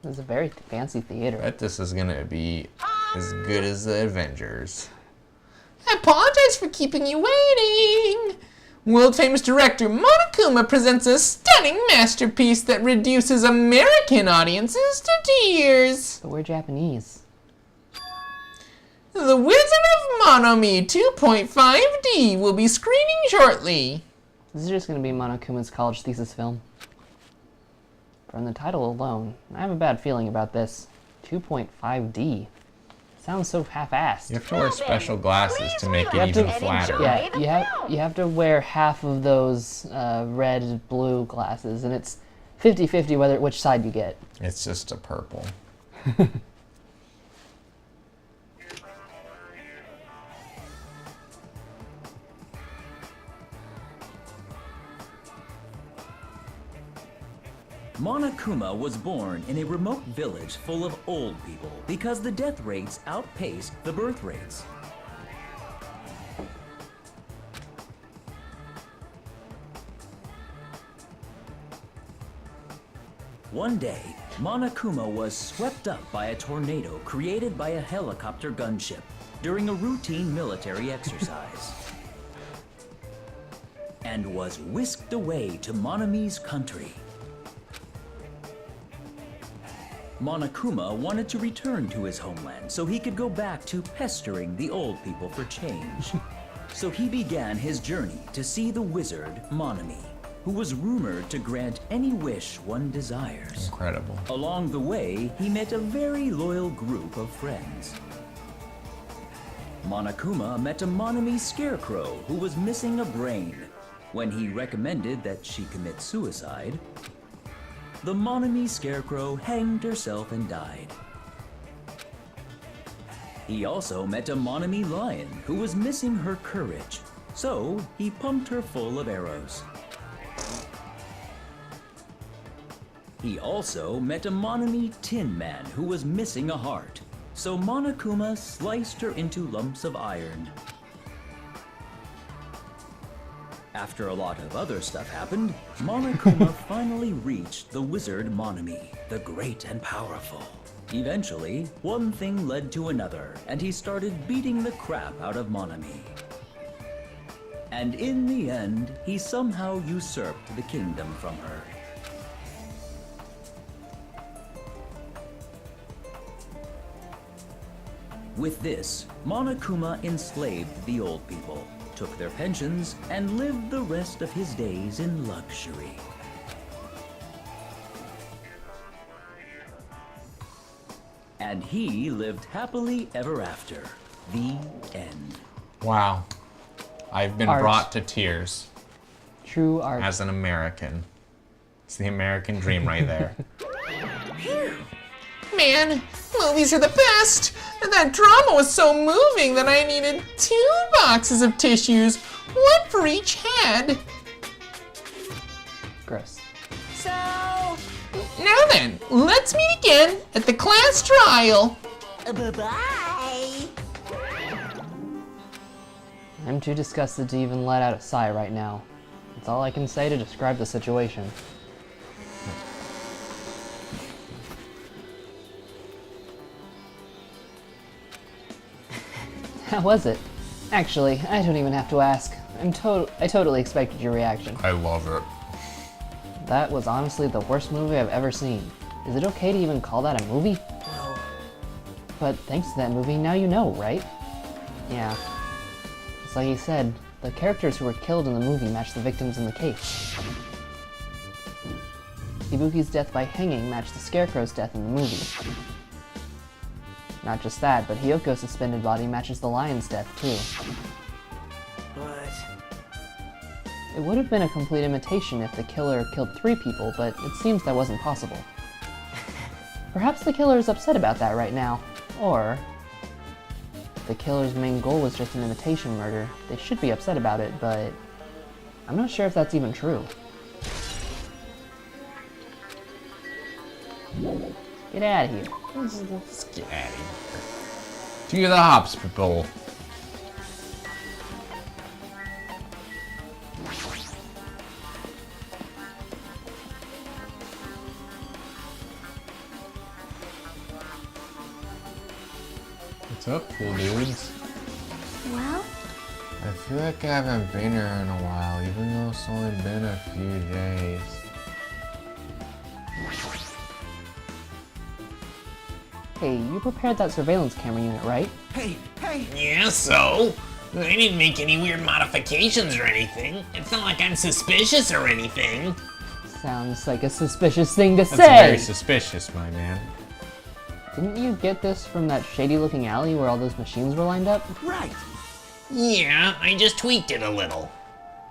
It's a very fancy theater. Bet this is gonna be as good as the Avengers. I apologize for keeping you waiting. World-famous director Monokuma presents a stunning masterpiece that reduces American audiences to tears. But we're Japanese. The Wizard of Monomi 2.5D will be screening shortly. This is just going to be Monokuma's college thesis film. From the title alone, I have a bad feeling about this. 2.5D. Sounds so half-assed. You have to wear special glasses to make it even flatter. Yeah, you have to wear half of those red-blue glasses, and it's 50-50 which side you get. It's just a purple. Monokuma was born in a remote village full of old people because the death rates outpaced the birth rates. One day, Monokuma was swept up by a tornado created by a helicopter gunship during a routine military exercise, and was whisked away to Monomi's country. Monokuma wanted to return to his homeland so he could go back to pestering the old people for change. So he began his journey to see the wizard Monomi, who was rumored to grant any wish one desires. Incredible. Along the way, he met a very loyal group of friends. Monokuma met a Monomi scarecrow who was missing a brain. When he recommended that she commit suicide, the Monomi scarecrow hanged herself and died. He also met a Monomi lion who was missing her courage, so he pumped her full of arrows. He also met a Monomi tin man who was missing a heart, so Monokuma sliced her into lumps of iron. After a lot of other stuff happened, Monokuma finally reached the wizard Monomi, the great and powerful. Eventually, one thing led to another, and he started beating the crap out of Monomi. And in the end, he somehow usurped the kingdom from her. With this, Monokuma enslaved the old people, took their pensions, and lived the rest of his days in luxury. And he lived happily ever after. The end. Wow. I've been Art. brought to tears True art. as an American. It's the American dream right there. Man, movies are the best! And that drama was so moving that I needed 2 boxes of tissues, one for each head. Gross. So, Now then, let's meet again at the class trial. bye-bye. I'm too disgusted to even let out a sigh right now. That's all I can say to describe the situation. How was it? Actually, I don't even have to ask. I totally expected your reaction. I love it. That was honestly the worst movie I've ever seen. Is it okay to even call that a movie? No. But thanks to that movie, now you know, right? Yeah. It's like he said, the characters who were killed in the movie match the victims in the case. Ibuki's death by hanging matched the Scarecrow's death in the movie. Not just that, but Hyoko's suspended body matches the lion's death, too. But It would have been a complete imitation if the killer killed 3 people, but it seems that wasn't possible. Perhaps the killer is upset about that right now, or the killer's main goal was just an imitation murder. They should be upset about it, but I'm not sure if that's even true. Get out of here. Let's get out of here. To the hops, people. What's up, cool dudes? Well, I feel like I haven't been here in a while, even though it's only been a few days. Hey, you prepared that surveillance camera unit, right? Hey, hey! Yeah, so? I didn't make any weird modifications or anything. It's not like I'm suspicious or anything. Sounds like a suspicious thing to That's say! very suspicious, my man. Didn't you get this from that shady-looking alley where all those machines were lined up? Right! Yeah, I just tweaked it a little.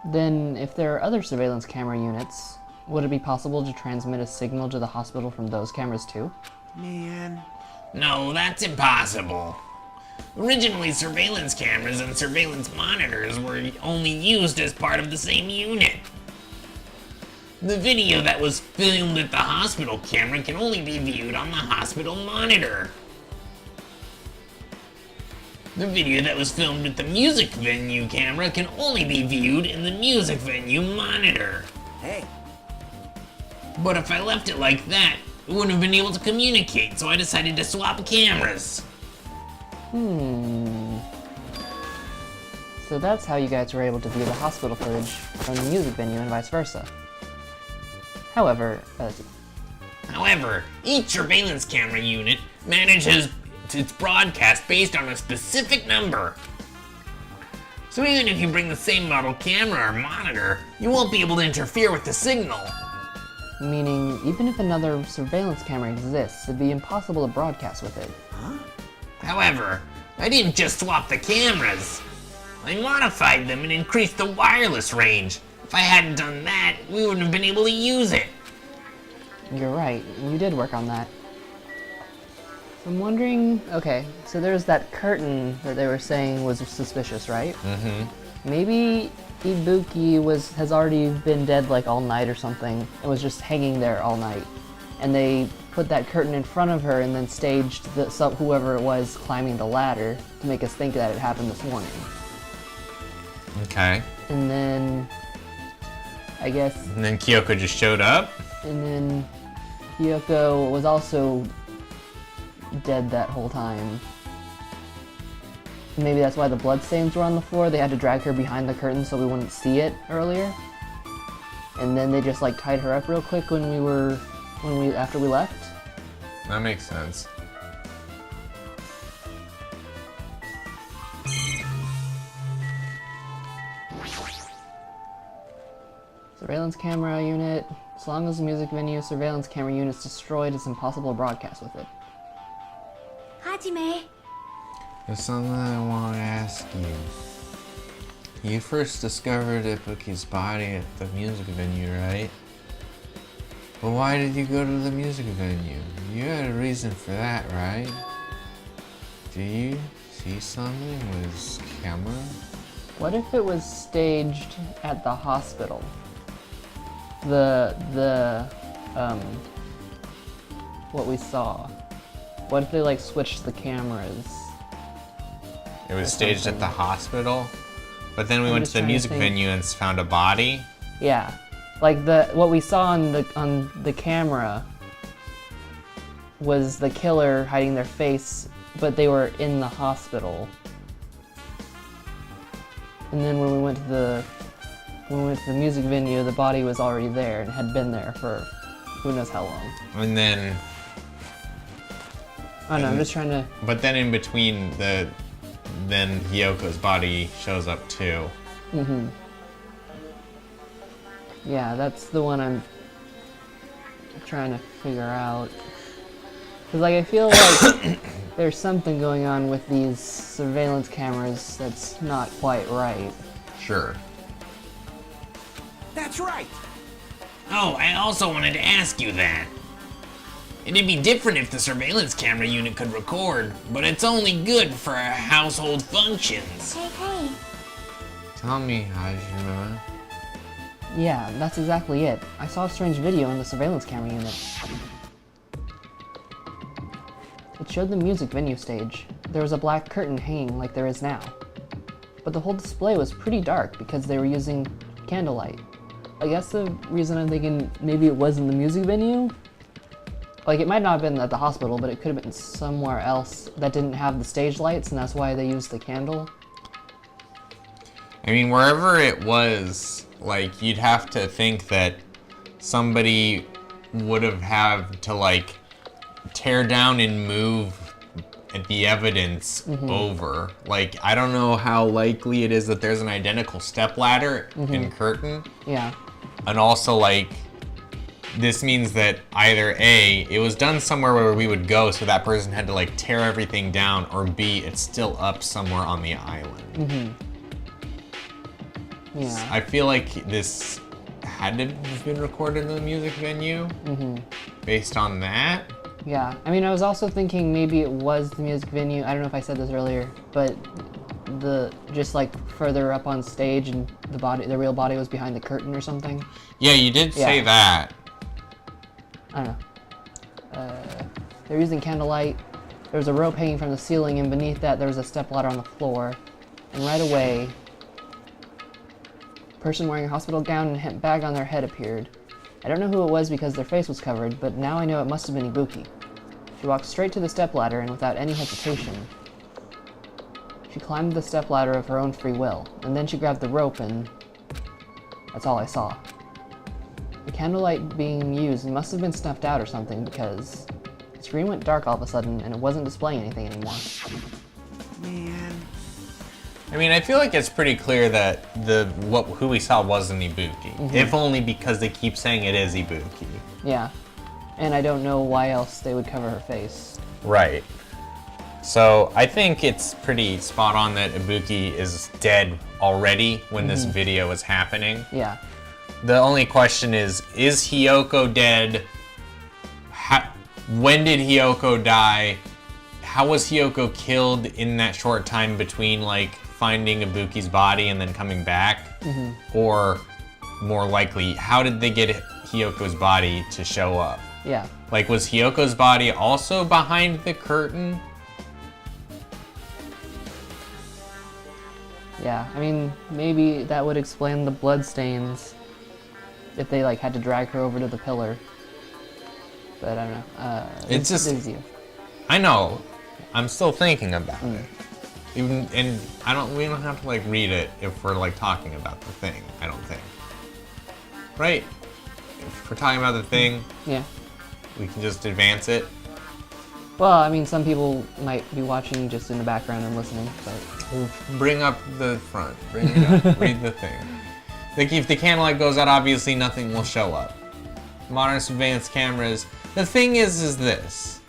Then, if there are other surveillance camera units, would it be possible to transmit a signal to the hospital from those cameras too? Man. No, that's impossible. Originally, surveillance cameras and surveillance monitors were only used as part of the same unit. The video that was filmed at the hospital camera can only be viewed on the hospital monitor. The video that was filmed at the music venue camera can only be viewed in the music venue monitor. Hey. But if I left it like that, we wouldn't have been able to communicate, so I decided to swap cameras. So that's how you guys were able to view the hospital footage from the music venue and vice versa. However, each surveillance camera unit manages its broadcast based on a specific number. So even if you bring the same model camera or monitor, you won't be able to interfere with the signal. meaning even if another surveillance camera exists, it'd be impossible to broadcast with it. However, I didn't just swap the cameras. I modified them and increased the wireless range. If I hadn't done that, we wouldn't have been able to use it. You're right, you did work on that. I'm wondering, okay, so there's that curtain that they were saying was suspicious, right? Mm-hmm. Maybe Ibuki has already been dead like all night or something, and was just hanging there all night. And they put that curtain in front of her and then staged whoever it was climbing the ladder to make us think that it happened this morning. Okay. And then, I guess, And then Kyoko just showed up? and then Kyoko was also dead that whole time. Maybe that's why the bloodstains were on the floor. They had to drag her behind the curtain so we wouldn't see it earlier. And then they just like tied her up real quick after we left. That makes sense. Surveillance camera unit. As long as the music venue surveillance camera unit's destroyed, it's impossible to broadcast with it. Hajime. There's something I want to ask you. You first discovered Ibuki's body at the music venue, right? But why did you go to the music venue? You had a reason for that, right? Do you see something with his camera? What if it was staged at the hospital? What we saw. What if they like switched the cameras? It was staged at the hospital, but then we went to just the trying to music think. venue and found a body. Yeah, like what we saw on the camera was the killer hiding their face, but they were in the hospital. And then when we went to the music venue, the body was already there and had been there for who knows how long. And then, I don't know, I'm just trying to. but then in between then Hyoko's body shows up too. Mm-hmm. Yeah, that's the one I'm trying to figure out. Cause like I feel like there's something going on with these surveillance cameras that's not quite right. Sure. That's right. Oh, I also wanted to ask you that. It'd be different if the surveillance camera unit could record, but it's only good for household functions. Hey. Tell me, Hajime. Yeah, that's exactly it. I saw a strange video in the surveillance camera unit. It showed the music venue stage. There was a black curtain hanging like there is now. But the whole display was pretty dark because they were using candlelight. I guess the reason I'm thinking maybe it was in the music venue Like, it might not have been at the hospital, but it could have been somewhere else that didn't have the stage lights, and that's why they used the candle. I mean, wherever it was, like, you'd have to think that somebody would have had to, like, tear down and move the evidence over. Like, I don't know how likely it is that there's an identical stepladder and curtain. Yeah. And also, like, this means that either A, it was done somewhere where we would go, so that person had to, like, tear everything down, or B, it's still up somewhere on the island. Yeah. I feel like this had to have been recorded in the music venue based on that. Yeah, I mean, I was also thinking maybe it was the music venue. I don't know if I said this earlier, but just like further up on stage, and the real body was behind the curtain or something. Yeah, you did say that. I don't know. They're using candlelight. There was a rope hanging from the ceiling, and beneath that there was a stepladder on the floor. And right away, a person wearing a hospital gown and bag on their head appeared. I don't know who it was because their face was covered, but now I know it must have been Ibuki. She walked straight to the stepladder, and without any hesitation, she climbed the stepladder of her own free will, and then she grabbed the rope, and that's all I saw. The candlelight being used must have been snuffed out or something, because the screen went dark all of a sudden, and it wasn't displaying anything anymore. Man. I mean, I feel like it's pretty clear that who we saw wasn't Ibuki. If only because they keep saying it is Ibuki. Yeah. And I don't know why else they would cover her face. Right. So I think it's pretty spot on that Ibuki is dead already when this video is happening. Yeah. The only question is Hiyoko dead? When did Hiyoko die? How was Hiyoko killed in that short time between, like, finding Ibuki's body and then coming back? Or, more likely, how did they get Hiyoko's body to show up? Yeah. Like, was Hiyoko's body also behind the curtain? Yeah, I mean, maybe that would explain the blood stains if they, like, had to drag her over to the pillar. But I don't know. It's just... easy. I know. I'm still thinking about it. Even, and we don't have to, like, read it if we're, like, talking about the thing, I don't think. Right? If we're talking about the thing, Yeah. we can just advance it. Well, I mean, some people might be watching just in the background and listening, but... Bring up the front. Bring it up. Read the thing. Like, if the candlelight goes out, obviously nothing will show up. Modern advanced cameras. The thing is this.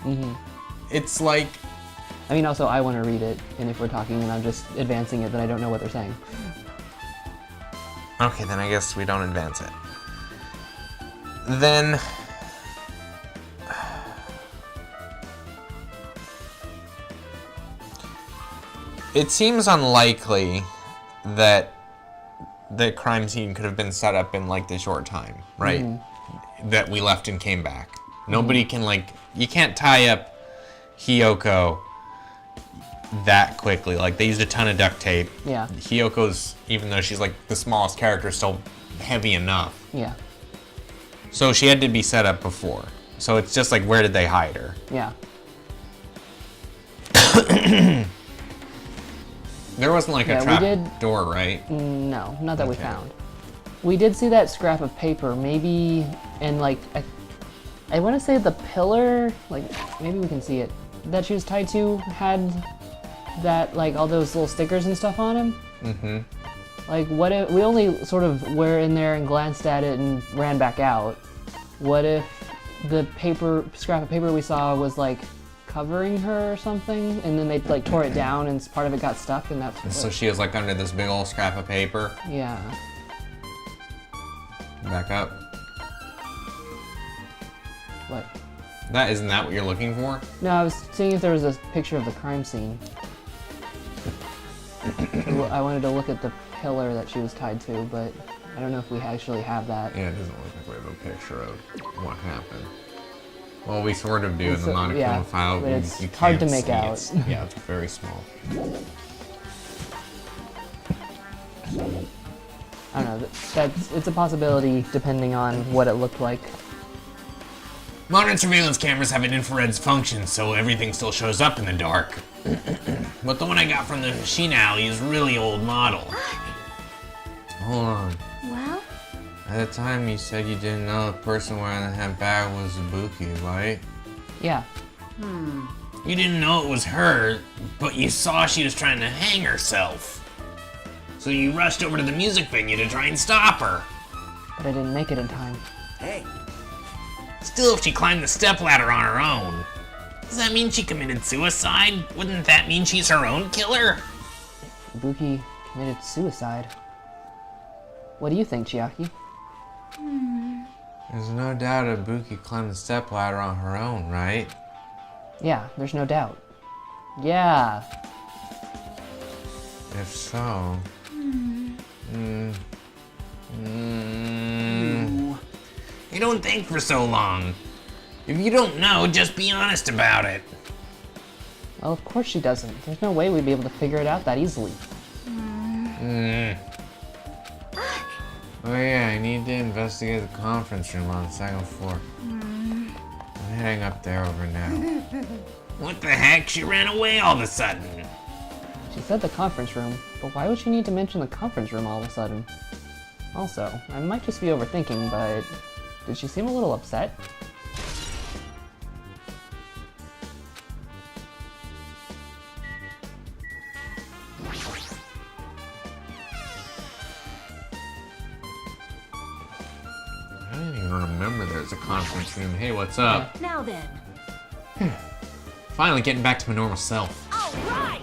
It's like... I mean, also, I want to read it, and if we're talking and I'm just advancing it, then I don't know what they're saying. Okay, then I guess we don't advance it. Then... It seems unlikely that the crime scene could have been set up in, like, the short time, right? That we left and came back. Nobody can, like... You can't tie up Hiyoko that quickly. Like, they used a ton of duct tape. Yeah. Hiyoko's, even though she's, like, the smallest character, still heavy enough. Yeah. So she had to be set up before. So it's just like, where did they hide her? Yeah. There wasn't, like, a trap door, right? No, not that we Okay. found. We did see that scrap of paper, maybe, and, like, I want to say the pillar, like, maybe we can see it, that she was tied to had that, like, all those little stickers and stuff on him. Like, what if, we only sort of were in there and glanced at it and ran back out. What if the scrap of paper we saw was, like, covering her or something, and then they, like, tore it down and part of it got stuck, and that's So she was, like, under this big old scrap of paper. Yeah. Back up. What? Isn't that what you're looking for? No, I was seeing if there was a picture of the crime scene. I wanted to look at the pillar that she was tied to, but I don't know if we actually have that. Yeah, it doesn't look like we have a picture of what happened. Well, we sort of do in the It's, monochrome yeah, file. but it's you hard to can't make see. out. Yeah, it's very small. I don't know. It's a possibility depending on what it looked like. Modern surveillance cameras have an infrared function, so everything still shows up in the dark. But the one I got from the machine alley is really old model. Hold on. Well? At the time you said you didn't know the person wearing the head bag was Ibuki, right? Yeah. You didn't know it was her, but you saw she was trying to hang herself. So you rushed over to the music venue to try and stop her. But I didn't make it in time. Hey, Still, if she climbed the stepladder on her own, does that mean she committed suicide? Wouldn't that mean she's her own killer? Ibuki committed suicide. What do you think, Chiaki? There's no doubt Ibuki climbed the stepladder on her own, right? Yeah, there's no doubt. Yeah. If so... You don't think for so long. If you don't know, just be honest about it. Well, of course she doesn't. There's no way we'd be able to figure it out that easily. Oh yeah, I need to investigate the conference room on the second floor. I'm heading up there over now. What the heck? She ran away all of a sudden. She said the conference room, but why would she need to mention the conference room all of a sudden? Also, I might just be overthinking, but did she seem a little upset? I don't even remember there's a conference room. Hey, what's up? Now then. Finally getting back to my normal self. All right!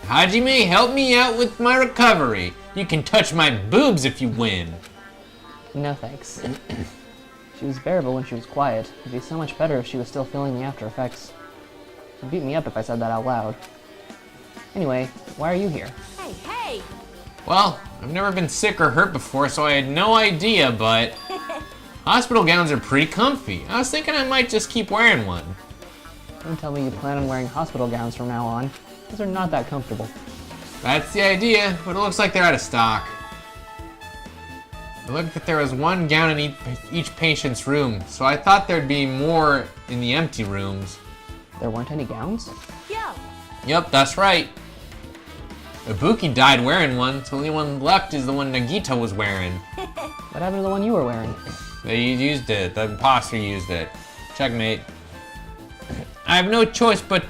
Hajime, help me out with my recovery. You can touch my boobs if you win. No thanks. She was bearable when she was quiet. It'd be so much better if she was still feeling the after effects. She'd beat me up if I said that out loud. Anyway, why are you here? Hey, hey! Well, I've never been sick or hurt before, so I had no idea, but hospital gowns are pretty comfy. I was thinking I might just keep wearing one. Don't tell me you plan on wearing hospital gowns from now on. Those are not that comfortable. That's the idea, but it looks like they're out of stock. It looked like there was one gown in each patient's room, so I thought there'd be more in the empty rooms. There weren't any gowns? Yo! Yep, that's right. Ibuki died wearing one, so the only one left is the one Nagito was wearing. What happened to the one you were wearing? They used it. The imposter used it. Checkmate. I have no choice, but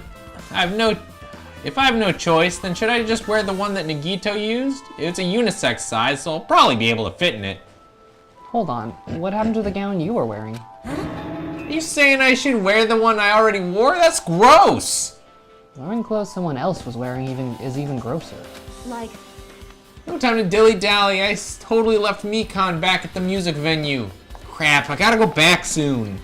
if I have no choice, then should I just wear the one that Nagito used? It's a unisex size, so I'll probably be able to fit in it. Hold on, what happened to the gown you were wearing? Are you saying I should wear the one I already wore? That's gross! Wearing clothes someone else was wearing is even grosser. Like, No time to dilly-dally. I totally left Mikon back at the music venue. Crap, I gotta go back soon.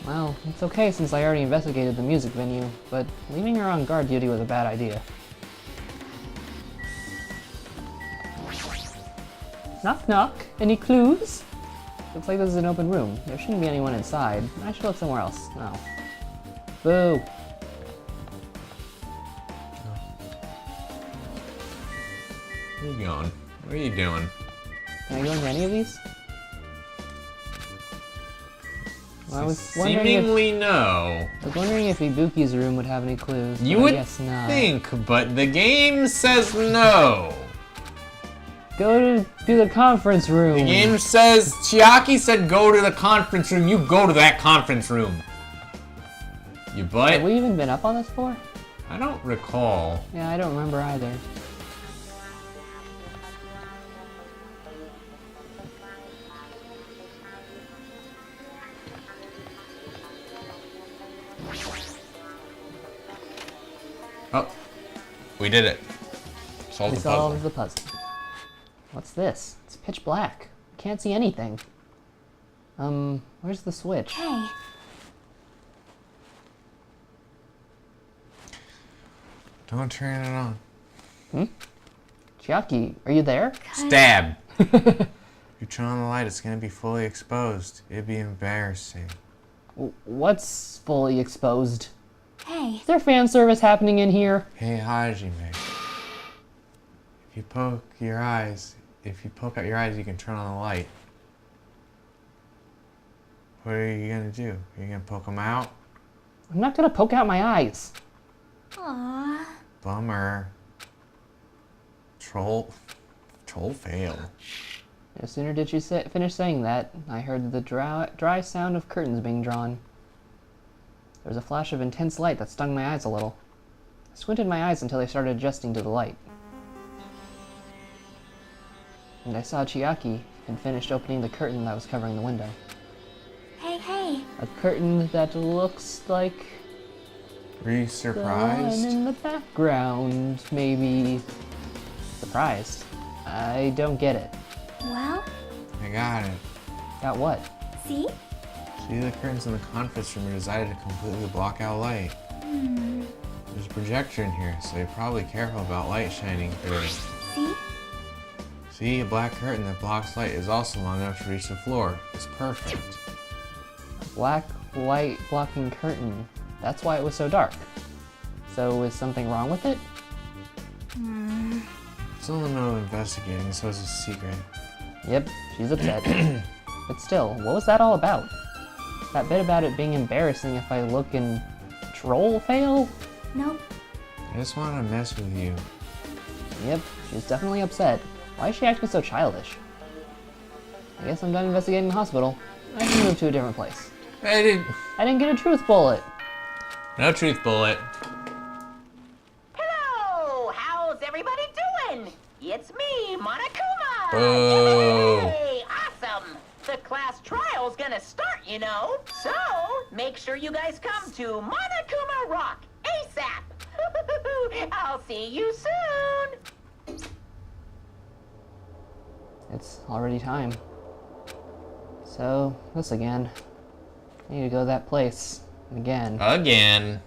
Well, it's okay since I already investigated the music venue, but leaving her on guard duty was a bad idea. Knock knock, any clues? Looks like this is an open room. There shouldn't be anyone inside. I should look somewhere else. No. Boo! Where are you going? What are you doing? Can I go into any of these? Well, I was wondering if, Seemingly no. I was wondering if Ibuki's room would have any clues. You but I would guess not. think, but the game says no. Go to the conference room. The game says, Chiaki said go to the conference room, you go to that conference room. You butt? Have we even been up on this floor? I don't recall. Yeah, I don't remember either. Oh, we did it. Solved We the puzzle. solved the puzzle. What's this? It's pitch black. Can't see anything. Where's the switch? hey. Don't turn it on. Chiaki, are you there? Stab. If you turn on the light, it's gonna be fully exposed. It'd be embarrassing. What's fully exposed? Hey. Is there fan service happening in here? Hey, Hajime. If you poke out your eyes, you can turn on the light. What are you gonna do? Are you gonna poke him out? I'm not gonna poke out my eyes. Aww. Bummer. Troll fail. No sooner did she finish saying that, I heard the dry sound of curtains being drawn. There was a flash of intense light that stung my eyes a little. I squinted my eyes until they started adjusting to the light. And I saw Chiaki had finished opening the curtain that was covering the window. Hey, hey. A curtain that looks like Were you the surprised? one in the background, maybe. Surprised? I don't get it. Well, I got it. Got what? see? See, the curtains in the conference room are designed to completely block out light. There's a projector in here, so you're probably careful about light shining through it. See? See, a black curtain that blocks light is also long enough to reach the floor. It's perfect. Black light blocking curtain. That's why it was so dark. So is something wrong with it? Still no investigating, so it's a secret. Yep, she's upset. But still, what was that all about? That bit about it being embarrassing if I look and troll fail? Nope. I just want to mess with you. Yep, she's definitely upset. Why is she acting so childish? I guess I'm done investigating the hospital. I can move to a different place. I didn't. I didn't get a truth bullet. No truth bullet. Hello! How's everybody doing? It's me, Monokuma! Boo. Yay! Awesome! The class trial's gonna start, you know. So, make sure you guys come to Monokuma Rock ASAP! I'll see you soon! It's already time. So, this again. I need to go to that place. Again. Again.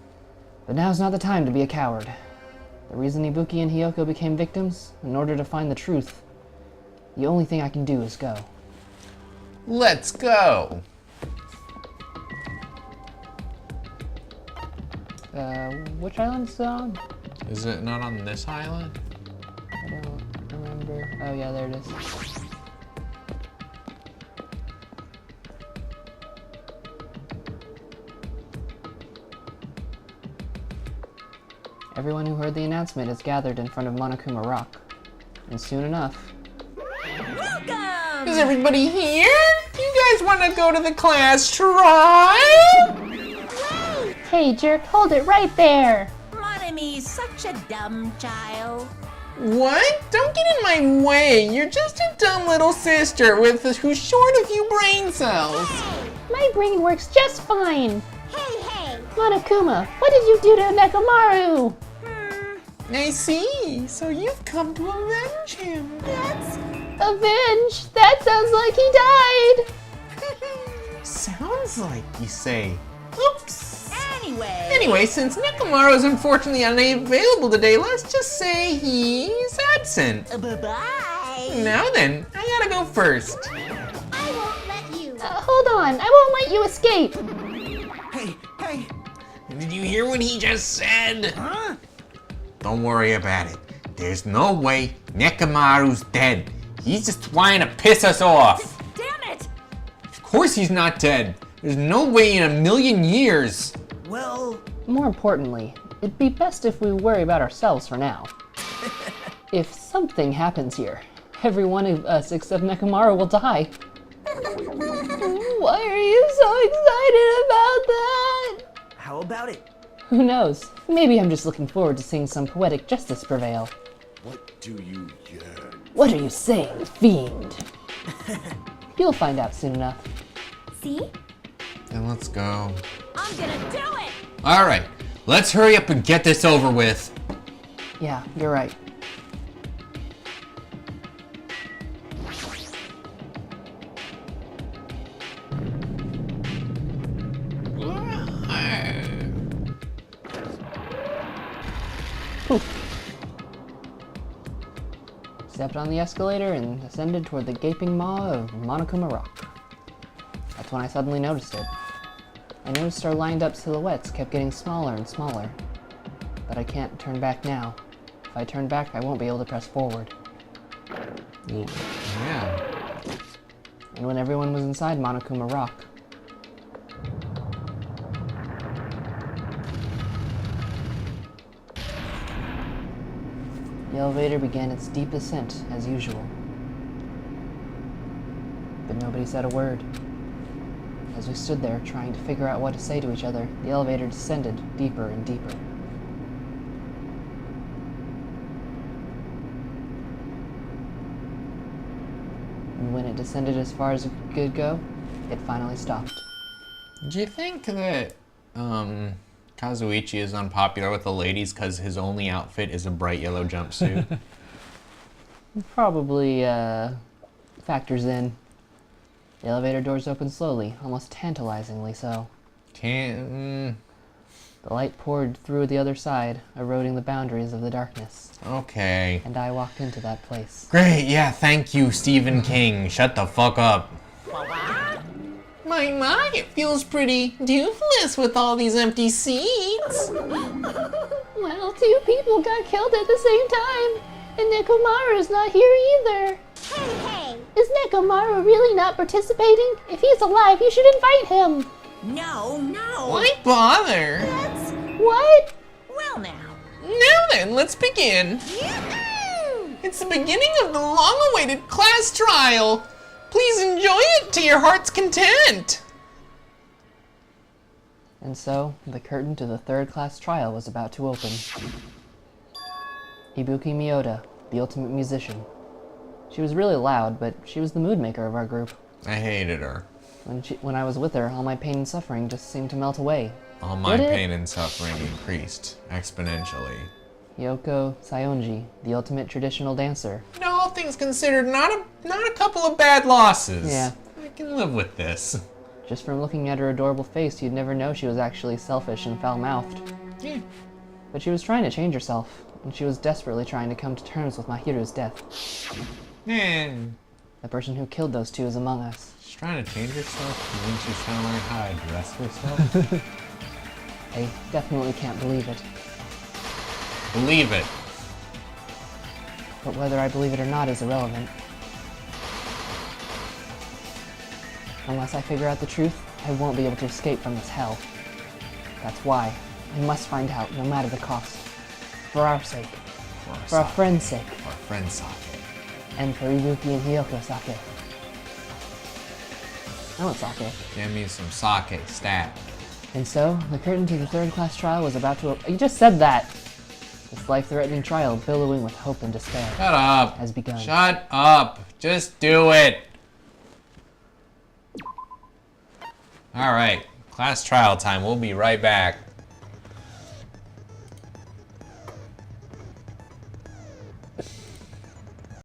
But now's not the time to be a coward. The reason Ibuki and Hiyoko became victims, in order to find the truth, the only thing I can do is go. Let's go. Which island is it on? Is it not on this island? I don't remember. Oh yeah, there it is. Everyone who heard the announcement is gathered in front of Monokuma Rock. And soon enough... Welcome! Is everybody here? You guys want to go to the class trial? Hey jerk, hold it right there! Monomi's such a dumb child. What? Don't get in my way. You're just a dumb little sister who's short a few brain cells. My brain works just fine! Hey, hey. Monokuma, what did you do to Nekomaru? I see. So you've come to avenge him. Avenge? That sounds like he died! Sounds like you say. Oops. Anyway, Since Nekomaru is unfortunately unavailable today, let's just say he's absent. bye-bye. Now then, I gotta go first. I won't let you. Hold on, I won't let you escape! Hey, Did you hear what he just said? Huh? Don't worry about it. There's no way Nekomaru's dead. He's just trying to piss us off. Damn it! Of course he's not dead. There's no way in a million years. well, More importantly, it'd be best if we worry about ourselves for now. If something happens here, every one of us except Nekomaru will die. Why are you so excited about that? how about it? Who knows? Maybe I'm just looking forward to seeing some poetic justice prevail. What do you yearn? What are you saying, fiend? You'll find out soon enough. See? Then let's go. I'm gonna do it! All right, let's hurry up and get this over with. Yeah, you're right. Stepped on the escalator and ascended toward the gaping maw of Monokuma Rock. That's when I suddenly noticed it. I noticed our lined up silhouettes kept getting smaller and smaller. But I can't turn back now. If I turn back, I won't be able to press forward. Yeah. And when everyone was inside Monokuma Rock, The elevator began its deep ascent, as usual. But nobody said a word. As we stood there, trying to figure out what to say to each other, the elevator descended deeper and deeper. And when it descended as far as it could go, it finally stopped. Do you think that Kazuichi is unpopular with the ladies because his only outfit is a bright yellow jumpsuit? Probably factors in. The elevator doors opened slowly, almost tantalizingly so. The light poured through the other side, eroding the boundaries of the darkness. Okay. And I walked into that place. Great, yeah, thank you, Stephen King. Shut the fuck up. My, it feels pretty doofless with all these empty seats. Well, 2 people got killed at the same time, and Nekomaru's not here either. Hey! Is Nekomaru really not participating? If he's alive, you should invite him. No. Why bother? What? Well now. Now then, let's begin. It's the beginning of the long-awaited class trial. Please enjoy it to your heart's content. And so, the curtain to the third class trial was about to open. Ibuki Miyoda, the ultimate musician. She was really loud, but she was the mood maker of our group. I hated her. When I was with her, all my pain and suffering just seemed to melt away. All my Did it? pain and suffering increased exponentially. Yoko Sayonji, the ultimate traditional dancer. You know, all things considered, not a couple of bad losses. Yeah. I can live with this. Just from looking at her adorable face, you'd never know she was actually selfish and foul-mouthed. Yeah. But she was trying to change herself, and she was desperately trying to come to terms with Mahiru's death. Man, The person who killed those 2 is among us. she's trying to change herself, and then she's trying to learn how to dress herself. I definitely can't believe it. Believe it. But whether I believe it or not is irrelevant. Unless I figure out the truth, I won't be able to escape from this hell. That's why I must find out, no matter the cost. For our sake. For our friend's sake. For our friend's sake. And for Ibuki and Hiyoko's sake. I want sake. Give me some sake, stat. And so, the curtain to the third class trial was about to open. You just said that! This life-threatening trial, billowing with hope and despair, Shut up. has begun. Shut up. Just do it. All right, class trial time. We'll be right back.